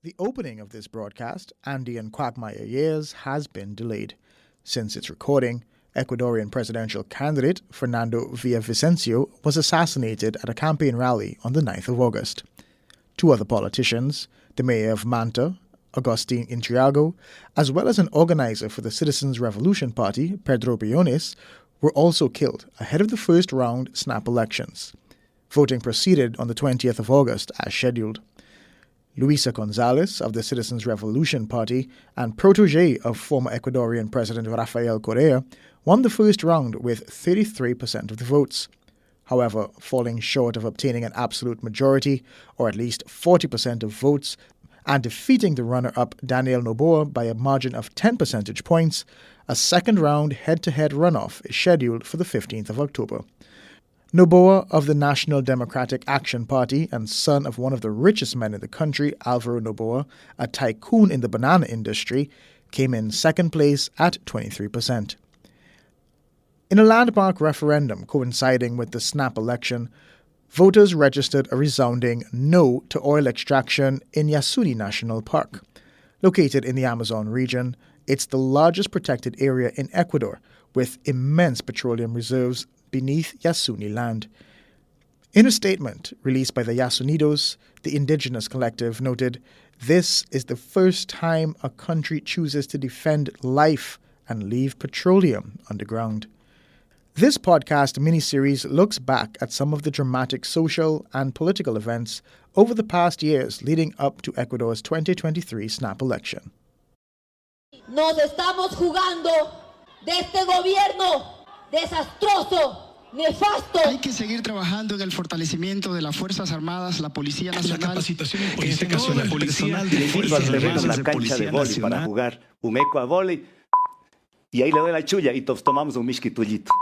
The opening of this broadcast, Andean Quagmire Years, has been delayed. Since its recording, Ecuadorian presidential candidate Fernando Villavicencio was assassinated at a campaign rally on the 9th of August. Two other politicians, the mayor of Manta, Agustin Intriago, as well as an organizer for the Citizens Revolution Party, Pedro Briones, were also killed ahead of the first round snap elections. Voting proceeded on the 20th of August as scheduled. Luisa Gonzalez of the Citizens Revolution Party and protege of former Ecuadorian President Rafael Correa won the first round with 33% of the votes. However, falling short of obtaining an absolute majority, or at least 40% of votes, and defeating the runner-up Daniel Noboa by a margin of 10 percentage points, a second round head-to-head runoff is scheduled for the 15th of October. Noboa of the National Democratic Action Party and son of one of the richest men in the country, Alvaro Noboa, a tycoon in the banana industry, came in second place at 23%. In a landmark referendum coinciding with the snap election, voters registered a resounding no to oil extraction in Yasuni National Park. Located in the Amazon region, it's the largest protected area in Ecuador, with immense petroleum reserves beneath Yasuni land. In a statement released by the Yasunidos, the indigenous collective noted, "This is the first time a country chooses to defend life and leave petroleum underground." This podcast miniseries looks back at some of the dramatic social and political events over the past years leading up to Ecuador's 2023 snap election. Nos estamos jugando de este gobierno desastroso, nefasto. Hay que seguir trabajando en el fortalecimiento de las Fuerzas Armadas, la Policía Nacional. La capacitación en Policía Nacional, personal de Fuerzas Armadas, la cancha de Policía vóley Nacional. para jugar un eco a vóley y ahí le doy la chulla y todos tomamos un misquitullito.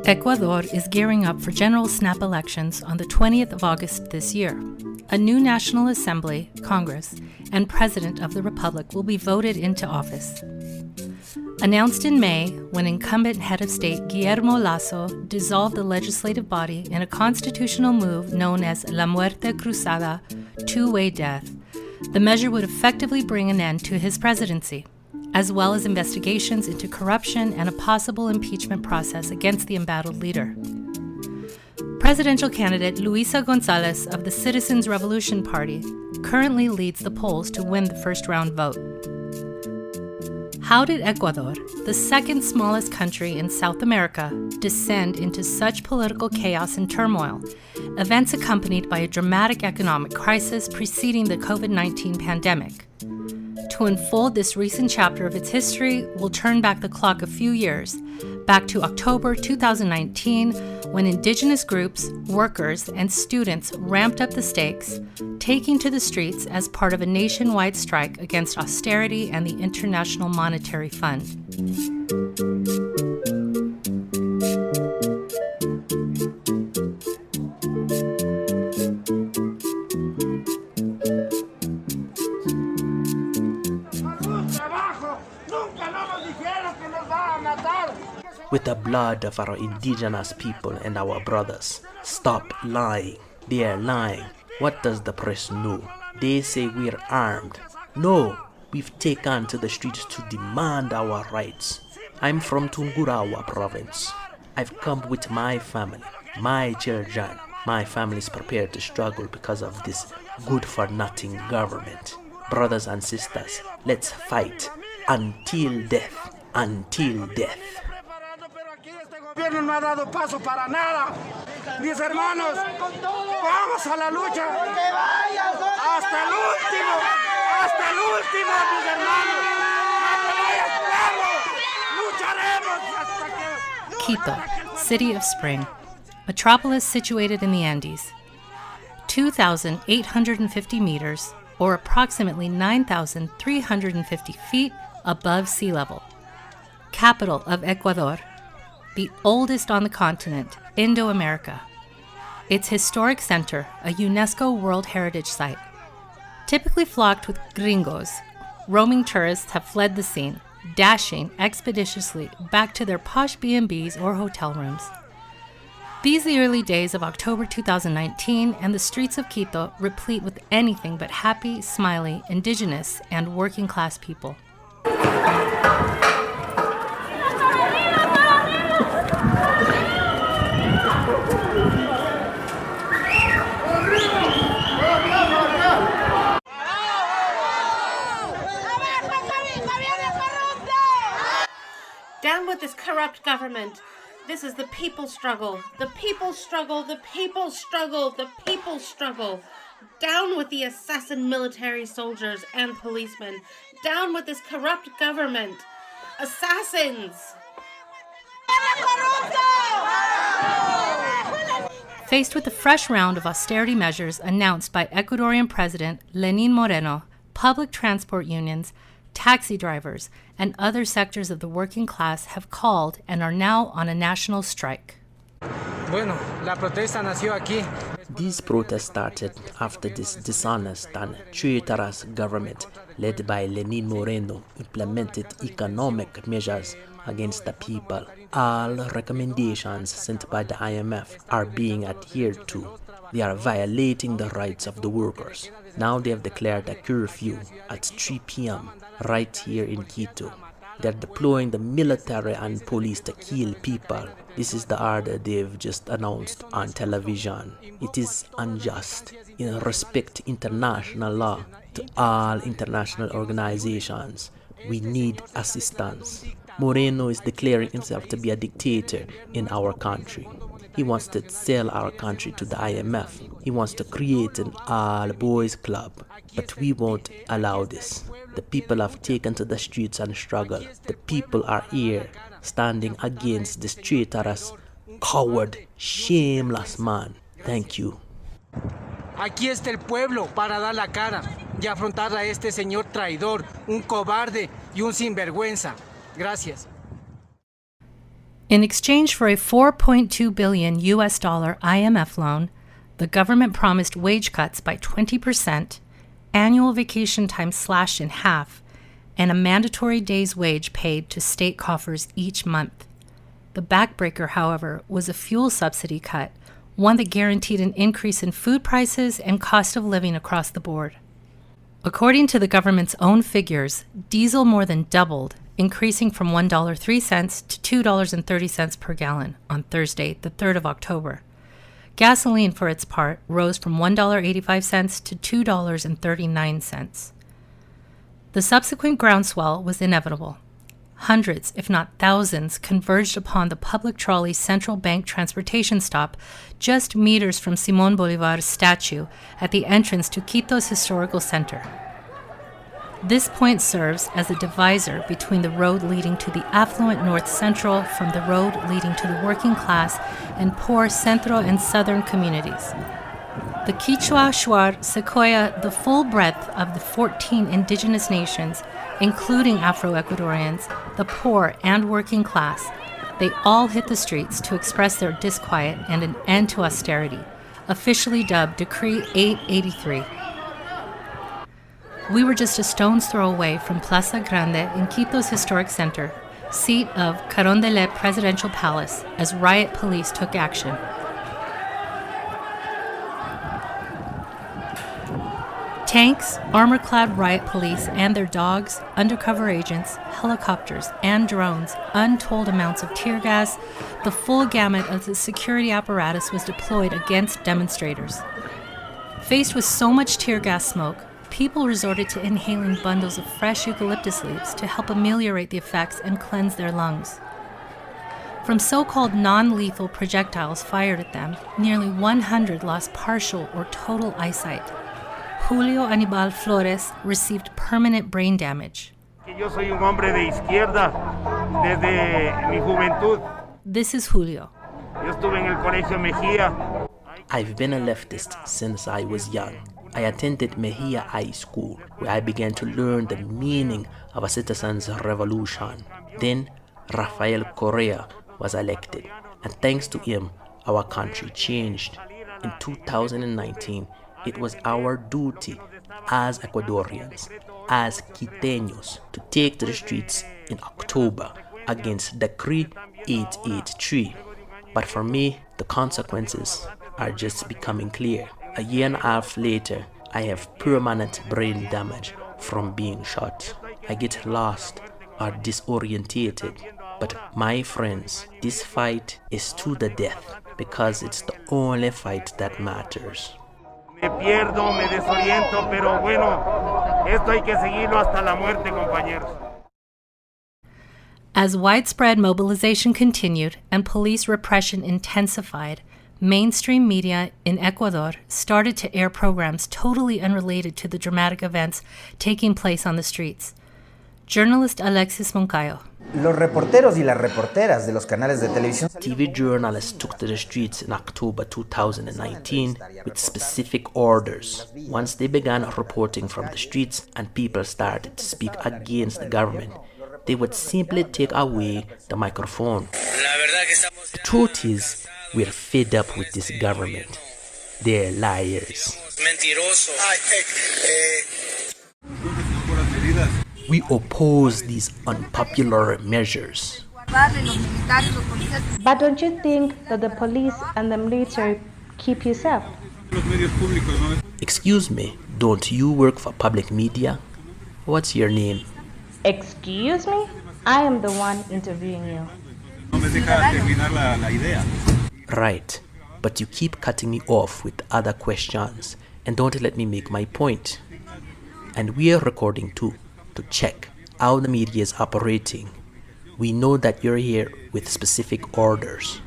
Ecuador is gearing up for general snap elections on the 20th of August this year. A new National Assembly, Congress, and President of the Republic will be voted into office. Announced in May, when incumbent head of state Guillermo Lasso dissolved the legislative body in a constitutional move known as La Muerte Cruzada, two-way death, the measure would effectively bring an end to his presidency, as well as investigations into corruption and a possible impeachment process against the embattled leader. Presidential candidate Luisa Gonzalez of the Citizens Revolution Party currently leads the polls to win the first-round vote. How did Ecuador, the second smallest country in South America, descend into such political chaos and turmoil, events accompanied by a dramatic economic crisis preceding the COVID-19 pandemic? To unfold this recent chapter of its history, we'll turn back the clock a few years, back to October 2019, when indigenous groups, workers, and students ramped up the stakes, taking to the streets as part of a nationwide strike against austerity and the International Monetary Fund. With the blood of our indigenous people and our brothers. Stop lying. They are lying. What does the press know? They say we're armed. No, we've taken to the streets to demand our rights. I'm from Tungurahua province. I've come with my family, my children. My family is prepared to struggle because of this good-for-nothing government. Brothers and sisters, let's fight until death. Until death. El gobierno no ha dado paso para nada. Mis hermanos, vamos a la lucha. Hasta el último, mis hermanos. Lucharemos hasta que... Quito, City of Spring, metropolis situated in the Andes. 2,850 meters, or approximately 9,350 feet above sea level. Capital of Ecuador, the oldest on the continent, Indo-America. Its historic center, a UNESCO World Heritage Site. Typically flocked with gringos, roaming tourists have fled the scene, dashing expeditiously back to their posh B&Bs or hotel rooms. These are the early days of October 2019, and the streets of Quito replete with anything but happy, smiley, indigenous, and working-class people. Down with this corrupt government. This is the people's struggle. The people's struggle. The people's struggle. The people's struggle. Down with the assassin military soldiers and policemen. Down with this corrupt government. Assassins! Faced with a fresh round of austerity measures announced by Ecuadorian President Lenín Moreno, public transport unions, taxi drivers, and other sectors of the working class have called and are now on a national strike. These protests started after this dishonest and traitorous government led by Lenín Moreno implemented economic measures against the people. All recommendations sent by the IMF are being adhered to. They are violating the rights of the workers. Now they have declared a curfew at 3 p.m. right here in Quito. They're deploying the military and police to kill people. This is the order they've just announced on television. It is unjust. In respect to international law, to all international organizations, we need assistance. Moreno is declaring himself to be a dictator in our country. He wants to sell our country to the IMF. He wants to create an all-boys club. But we won't allow this. The people have taken to the streets and struggled. The people are here, standing against this traitorous, coward, shameless man. Thank you. Aquí está el pueblo para dar la cara y afrontar a este señor traidor, un cobarde y un sinvergüenza. Gracias. In exchange for a $4.2 billion IMF loan, the government promised wage cuts by 20%, annual vacation time slashed in half, and a mandatory day's wage paid to state coffers each month. The backbreaker, however, was a fuel subsidy cut, one that guaranteed an increase in food prices and cost of living across the board. According to the government's own figures, diesel more than doubled, increasing from $1.03 to $2.30 per gallon on Thursday, the 3rd of October. Gasoline, for its part, rose from $1.85 to $2.39. The subsequent groundswell was inevitable. Hundreds, if not thousands, converged upon the public trolley central bank transportation stop just meters from Simón Bolívar's statue at the entrance to Quito's historical center. This point serves as a divisor between the road leading to the affluent North Central from the road leading to the working class and poor Centro and Southern communities. The Quichua, Shuar, Sequoia, the full breadth of the 14 indigenous nations, including Afro-Ecuadorians, the poor and working class, they all hit the streets to express their disquiet and an end to austerity, officially dubbed Decree 883. We were just a stone's throw away from Plaza Grande in Quito's historic center, seat of Carondelet Presidential Palace, as riot police took action. Tanks, armor-clad riot police and their dogs, undercover agents, helicopters, and drones, untold amounts of tear gas, the full gamut of the security apparatus was deployed against demonstrators. Faced with so much tear gas smoke, people resorted to inhaling bundles of fresh eucalyptus leaves to help ameliorate the effects and cleanse their lungs. From so-called non-lethal projectiles fired at them, nearly 100 lost partial or total eyesight. Julio Anibal Flores received permanent brain damage. This is Julio. I've been a leftist since I was young. I attended Mejia High School, where I began to learn the meaning of a citizen's revolution. Then, Rafael Correa was elected, and thanks to him, our country changed. In 2019, it was our duty as Ecuadorians, as Quiteños to take to the streets in October against Decree 883. But for me, the consequences are just becoming clear. A year and a half later, I have permanent brain damage from being shot. I get lost or disorientated. But my friends, this fight is to the death because it's the only fight that matters. Me pierdo, me desoriento, pero bueno, esto hay que seguirlo hasta la muerte, compañeros. As widespread mobilization continued and police repression intensified, mainstream media in Ecuador started to air programs totally unrelated to the dramatic events taking place on the streets. Journalist Alexis Moncayo. Los reporteros y las reporteras de los canales de televisión. TV journalists took to the streets in October 2019 with specific orders. Once they began reporting from the streets and people started to speak against the government, they would simply take away the microphone. The truth is, we're fed up with this government. They're liars. We oppose these unpopular measures. But don't you think that the police and the military keep you safe? Excuse me, don't you work for public media? What's your name? Excuse me? I am the one interviewing you. Right, but you keep cutting me off with other questions and don't let me make my point. And we are recording too, to check how the media is operating. We know that you're here with specific orders.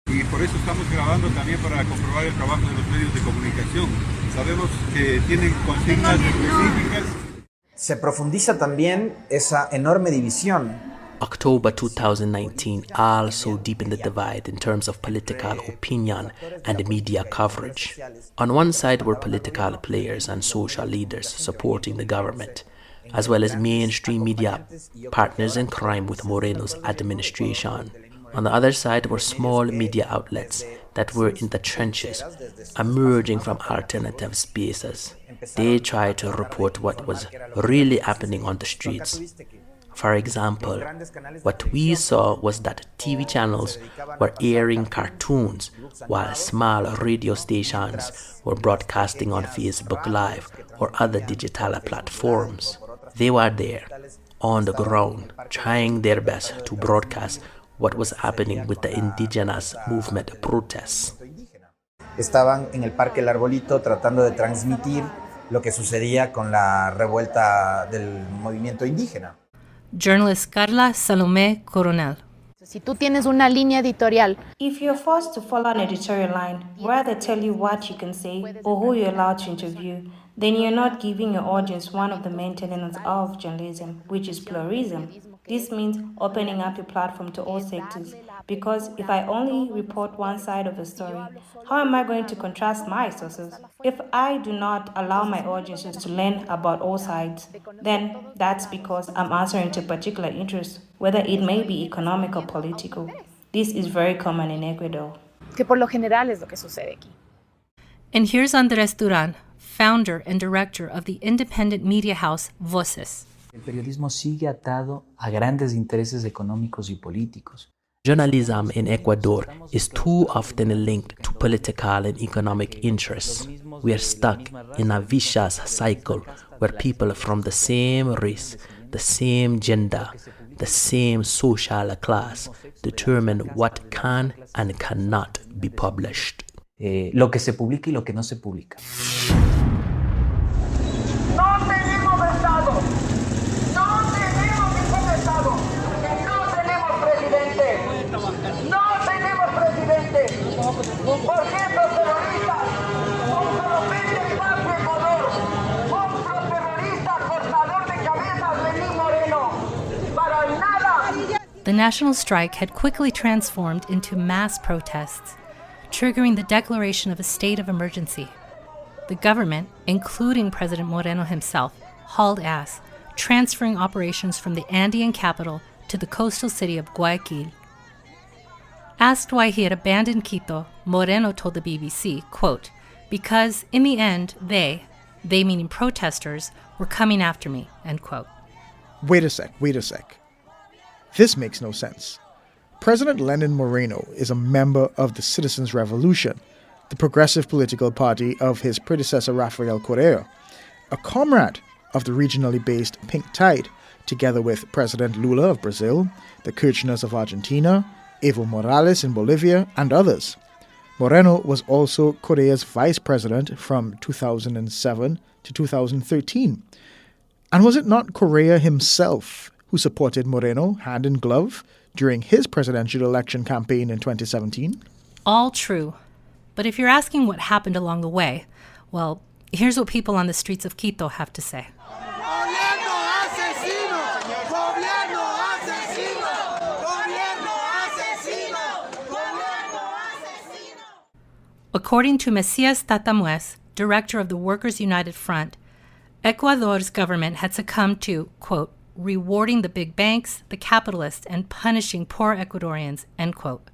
Y por eso estamos grabando también para comprobar el trabajo de los medios de comunicación. Sabemos que tienen consignas específicas. Se profundiza también esa enorme división. October 2019 also deepened the divide in terms of political opinion and media coverage. On one side were political players and social leaders supporting the government, as well as mainstream media partners in crime with Moreno's administration. On the other side were small media outlets that were in the trenches, emerging from alternative spaces. They tried to report what was really happening on the streets. For example, what we saw was that TV channels were airing cartoons while small radio stations were broadcasting on Facebook Live or other digital platforms. They were there, on the ground, trying their best to broadcast what was happening with the indigenous movement protests. Estaban en el Parque El Arbolito tratando de transmitir lo que sucedía con la revuelta del movimiento indígena. Journalist Carla Salomé Coronel. Si tú tienes una línea editorial. If you're forced to follow an editorial line where they tell you what you can say or who you're allowed to interview, then you're not giving your audience one of the main tenets of journalism, which is pluralism. This means opening up your platform to all sectors, because if I only report one side of a story, how am I going to contrast my sources? If I do not allow my audiences to learn about all sides, then that's because I'm answering to a particular interest, whether it may be economic or political. This is very common in Ecuador. Que por lo general es lo que sucede aquí. And here's Andrés Durán, founder and director of the independent media house Voces. El periodismo sigue atado a grandes intereses económicos y políticos. Journalism in Ecuador is too often linked to political and economic interests. We are stuck in a vicious cycle where people from the same race, the same gender, the same social class determine what can and cannot be published. Lo que se publica y lo que no se publica. No tenemos Estado. No tenemos ningún Estado. No tenemos presidente. No tenemos presidente. Porque estos terroristas son solamente paz de Ecuador. Monstruo terrorista, cortador de cabezas, Lenín Moreno. Para nada. The national strike had quickly transformed into mass protests, triggering the declaration of a state of emergency. The government, including President Moreno himself, hauled ass, transferring operations from the Andean capital to the coastal city of Guayaquil. Asked why he had abandoned Quito, Moreno told the BBC, quote, because in the end, they meaning protesters, were coming after me, end quote. Wait a sec. This makes no sense. President Lenin Moreno is a member of the Citizens' Revolution, the progressive political party of his predecessor Rafael Correa, a comrade of the regionally based Pink Tide, together with President Lula of Brazil, the Kirchners of Argentina, Evo Morales in Bolivia, and others. Moreno was also Correa's vice president from 2007 to 2013. And was it not Correa himself who supported Moreno hand in glove during his presidential election campaign in 2017? All true. But if you're asking what happened along the way, well, here's what people on the streets of Quito have to say. According to Messias Tatamues, director of the Workers' United Front, Ecuador's government had succumbed to, quote, rewarding the big banks, the capitalists, and punishing poor Ecuadorians, end quote.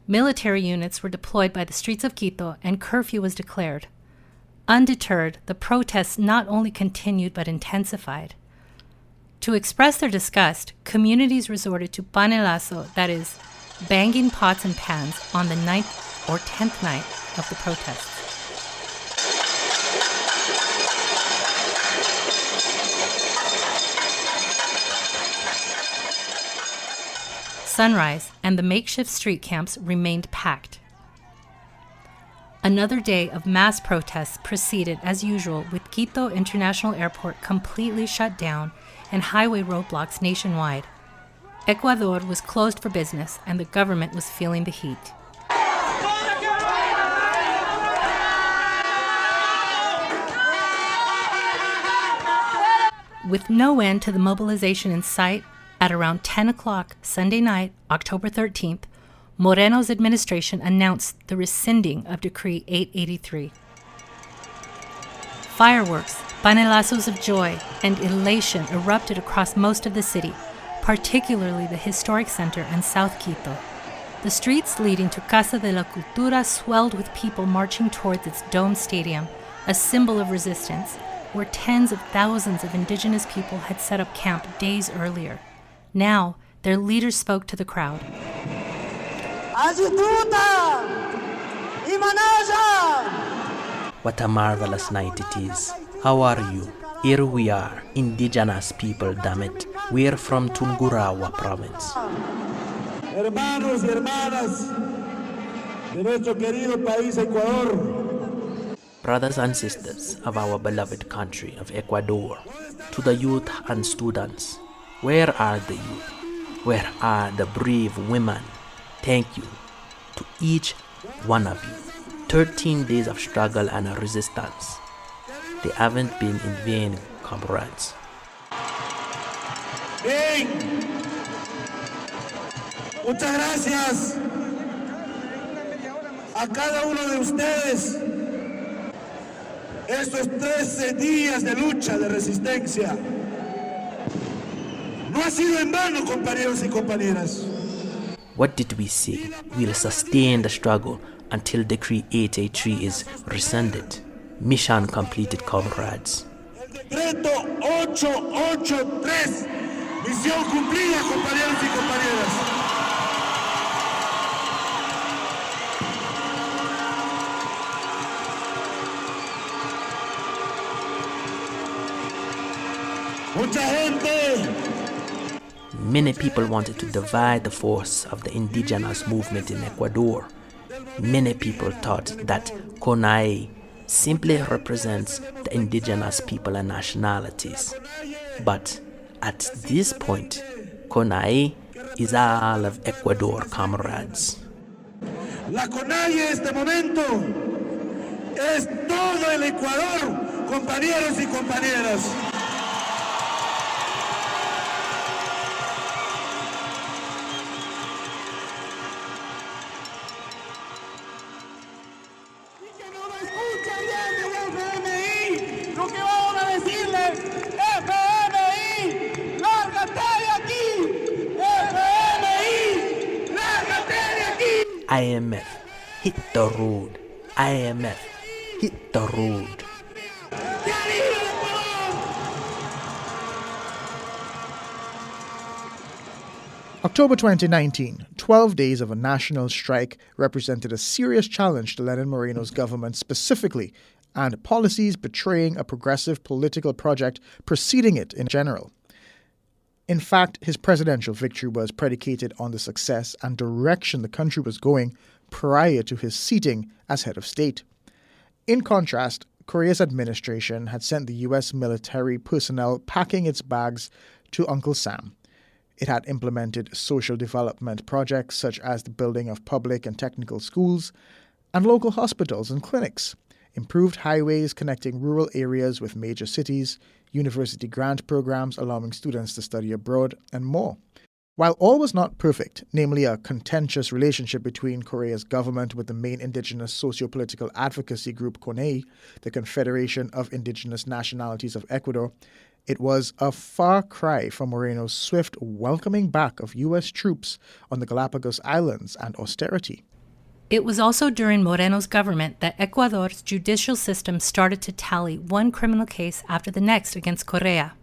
Military units were deployed by the streets of Quito and curfew was declared. Undeterred, the protests not only continued but intensified. To express their disgust, communities resorted to panelazo, that is, banging pots and pans, on the 9th or 10th night of the protests. Sunrise and the makeshift street camps remained packed. Another day of mass protests proceeded as usual, with Quito International Airport completely shut down and highway roadblocks nationwide. Ecuador was closed for business and the government was feeling the heat. With no end to the mobilization in sight, at around 10 o'clock Sunday night, October 13th, Moreno's administration announced the rescinding of Decree 883. Fireworks, panelazos of joy, and elation erupted across most of the city, particularly the historic center and South Quito. The streets leading to Casa de la Cultura swelled with people marching towards its domed stadium, a symbol of resistance, where tens of thousands of indigenous people had set up camp days earlier. Now, their leaders spoke to the crowd. What a marvelous night it is. How are you? Here we are, indigenous people, damn it. We're from Tungurahua province. Hermanos y hermanas de nuestro querido país Ecuador. Brothers and sisters of our beloved country of Ecuador, to the youth and students, where are the youth? Where are the brave women? Thank you to each one of you. 13 days of struggle and resistance. They haven't been in vain, comrades. Bien. Muchas gracias a cada uno de ustedes. Estos 13 días de lucha, de resistencia, no ha sido en vano, compañeros y compañeras. What did we say? We'll sustain the struggle until Decree 883 is rescinded. Mission completed, comrades. Decreto 883. Misión cumplida, compañeros y compañeras. Mucha gente. Many people wanted to divide the force of the indigenous movement in Ecuador. Many people thought that CONAE simply represents the indigenous people and nationalities. But at this point, CONAE is all of Ecuador, comrades. La CONAE en este momento es todo el Ecuador, compañeros y compañeras. IMF, hit the road. IMF, hit the road. October 2019, 12 days of a national strike represented a serious challenge to Lenin Moreno's government specifically, and policies betraying a progressive political project preceding it in general. In fact, his presidential victory was predicated on the success and direction the country was going prior to his seating as head of state. In contrast, Correa's administration had sent the U.S. military personnel packing its bags to Uncle Sam. It had implemented social development projects such as the building of public and technical schools and local hospitals and clinics, improved highways connecting rural areas with major cities, university grant programs allowing students to study abroad, and more. While all was not perfect, namely a contentious relationship between Correa's government with the main indigenous socio-political advocacy group CONAIE, the Confederation of Indigenous Nationalities of Ecuador, it was a far cry from Moreno's swift welcoming back of U.S. troops on the Galapagos Islands and austerity. It was also during Moreno's government that Ecuador's judicial system started to tally one criminal case after the next against Correa.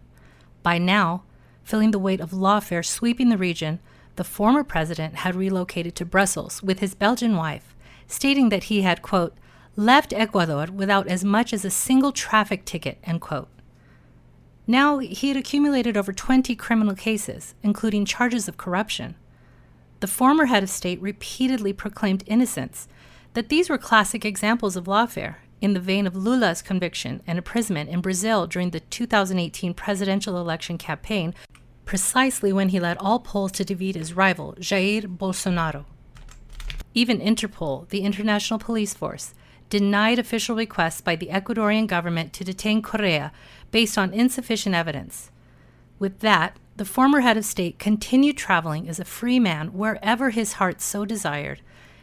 By now, feeling the weight of lawfare sweeping the region, the former president had relocated to Brussels with his Belgian wife, stating that he had, quote, left Ecuador without as much as a single traffic ticket, end quote. Now, he had accumulated over 20 criminal cases, including charges of corruption. The former head of state repeatedly proclaimed innocence, that these were classic examples of lawfare, in the vein of Lula's conviction and imprisonment in Brazil during the 2018 presidential election campaign, precisely when he led all polls to defeat his rival, Jair Bolsonaro. Even Interpol, the international police force, denied official requests by the Ecuadorian government to detain Correa based on insufficient evidence. With that, the former head of state continued traveling as a free man wherever his heart so desired,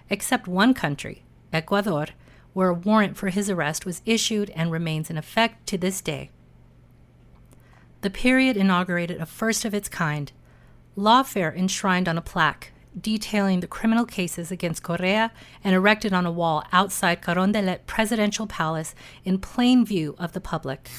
except one country, Ecuador, where a warrant for his arrest was issued and remains in effect to this day. The period inaugurated a first of its kind, lawfare enshrined on a plaque detailing the criminal cases against Correa and erected on a wall outside Carondelet Presidential Palace in plain view of the public.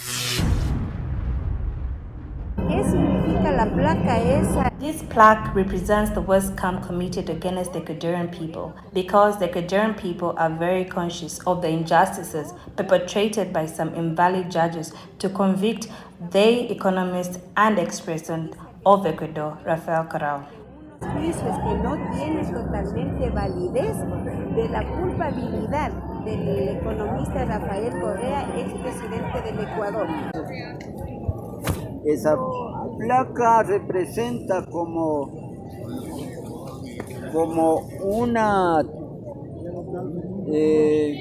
This plaque represents the worst crime committed against the Ecuadorian people because the Ecuadorian people are very conscious of the injustices perpetrated by some invalid judges to convict the economist and ex-president of Ecuador, Rafael Correa. Juicios que no tienen totalmente validez de la culpabilidad del economista Rafael Correa, expresidente del Ecuador. Esa placa representa como una,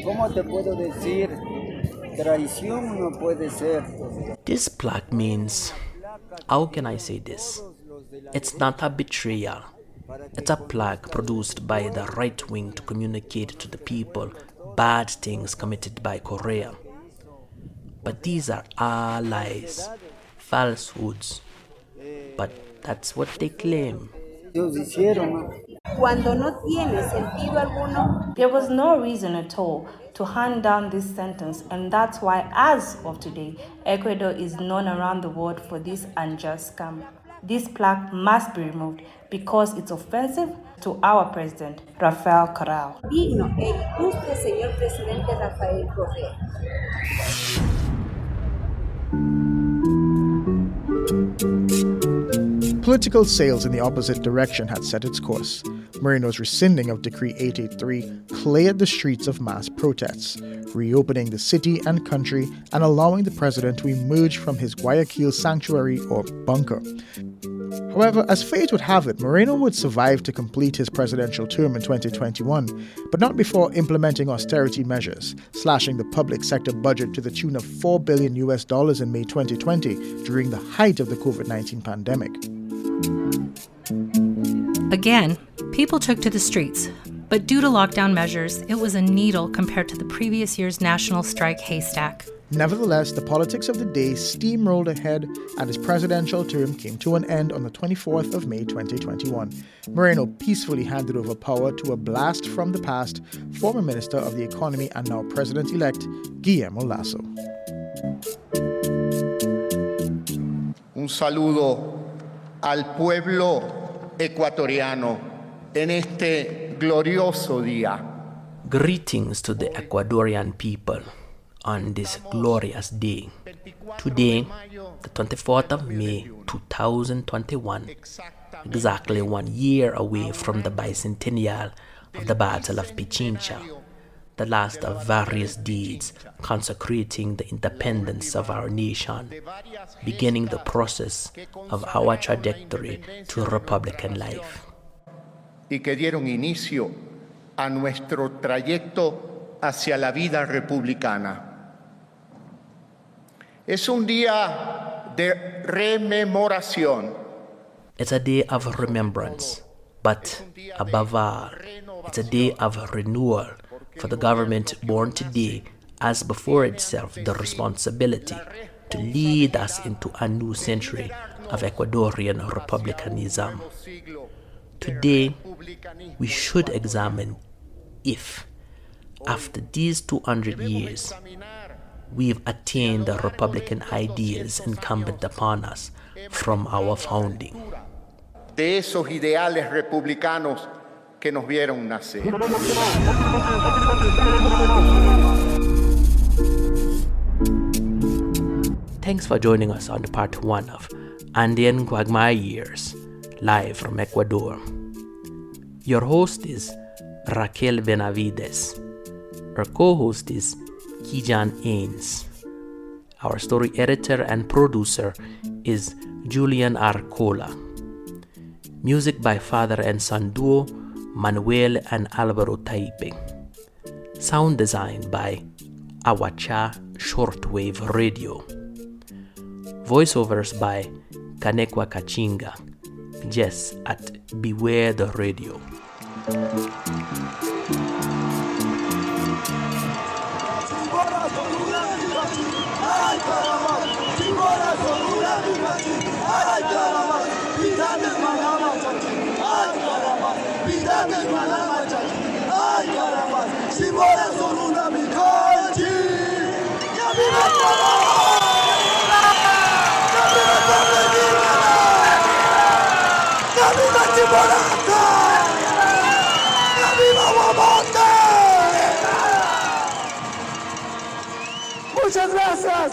¿cómo te puedo decir? Traición no puede ser. This plaque means, how can I say this? It's not a betrayal. It's a plaque produced by the right wing to communicate to the people bad things committed by Correa. But these are all lies, falsehoods. But that's what they claim. Cuando no tiene sentido alguno. There was no reason at all to hand down this sentence, and that's why, as of today, Ecuador is known around the world for this unjust scam. This plaque must be removed because it's offensive to our president, Rafael Correa. Digno e ilustre señor presidente Rafael Correa. Political sails in the opposite direction had set its course. Moreno's rescinding of Decree 883 cleared the streets of mass protests, reopening the city and country and allowing the president to emerge from his Guayaquil sanctuary or bunker. However, as fate would have it, Moreno would survive to complete his presidential term in 2021, but not before implementing austerity measures, slashing the public sector budget to the tune of $4 billion in May 2020 during the height of the COVID-19 pandemic. Again, people took to the streets, but due to lockdown measures, it was a needle compared to the previous year's national strike haystack. Nevertheless, the politics of the day steamrolled ahead and his presidential term came to an end on the 24th of May 2021. Moreno peacefully handed over power to a blast from the past, former Minister of the Economy and now President-elect, Guillermo Lasso. Un saludo al pueblo ecuatoriano en este glorioso día. Greetings to the Ecuadorian people on this glorious day. Today, the 24th of May 2021, exactly 1 year away from the bicentennial of the Battle of Pichincha, the last of various deeds consecrating the independence of our nation, beginning the process of our trajectory to Republican life. Y que dieron inicio a nuestro trayecto hacia la vida republicana. Es un día de rememoración. It's a day of remembrance, but above all, it's a day of renewal for the government born today as before itself the responsibility to lead us into a new century of Ecuadorian republicanism. Today, we should examine if, after these 200 years, we've attained the Republican ideals incumbent upon us from our founding. De esos ideales republicanos que nos vieron nacer. Thanks for joining us on the part 1 of Andean Quagmire Years, live from Ecuador. Your host is Raquel Benavides. Our co-host is Kijan Ains. Our story editor and producer is Julian Arcola. Music by father and son duo Manuel and Alvaro Taipe. Sound design by Awachá Shortwave Radio. Voiceovers by Kanekwa Kachinga. Jess at Beware the Radio. Muchas gracias.